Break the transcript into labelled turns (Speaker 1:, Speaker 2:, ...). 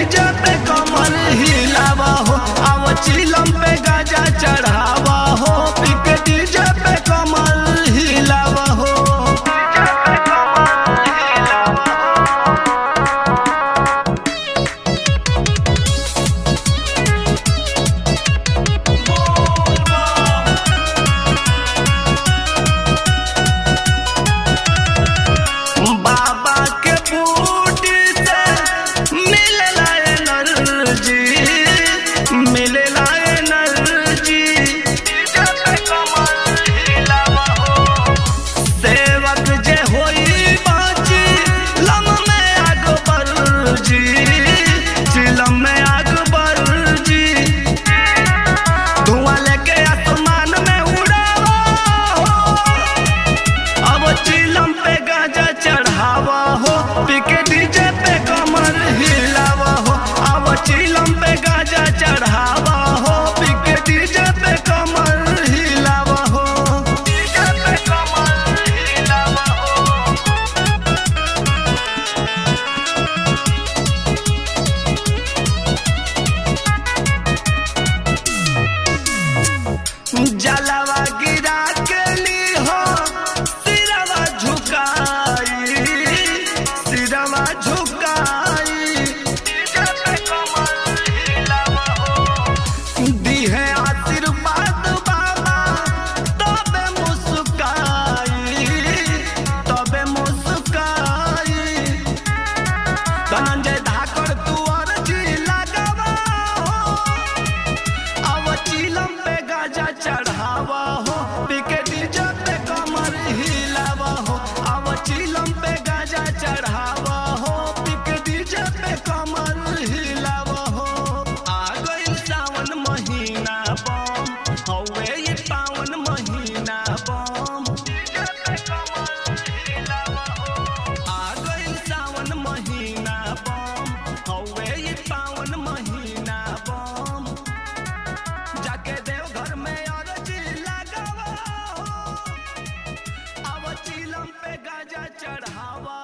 Speaker 1: DJ पे कमर हिलावा हो, अब चिलम पे गाजा चढ़ावा हो, पी के डीजे पे कमर हिलावा हो। बाबा के बूटी से मिलेला एनर्जी, मिलेला एनर्जी, डीजे पे कमर हिलावा हो। सेवक जे होई बाची लम में आग बरजी, चिलम में आग बरजी, धुआं लेके आसमान में उड़ावा हो, अब चिलम पे गाजा चढ़ावा हो, पी के डीजे पे कमर हिलावा हो, अब चिलम पे गाजा चढ़ावा हो, पी के डीजे पे कमर हिलावा हो, डीजे पे कमर हिलावा हो। जलवा गिरा के ली हो सिरवा झुकाई, सिरवा झुकाई, डीजे पे कमर हिलावा हो। दी है आशीर्वाद बाबा तबे मुस्काई, तबे मुस्काई। धनंजय धाकड़ तू अर्जी लगावा हो, अब चिलम पे गाजा चढ़ावा हो, पी के डीजे पे कमर हिलावा हो, अब चिलम पे गाजा चढ़ावा हो, पी के डीजे पे कमर हिलावा हो। आ गइल सावन महीना बम, हवे ये पावन महीना बम, डीजे पे कमर हिलावा हो। आ गइल सावन महीना बम, हवे ये पावन महीना बम, जाके देवघर में अर्जी लगावा हो, अब चिलम पे गाजा चढ़ावा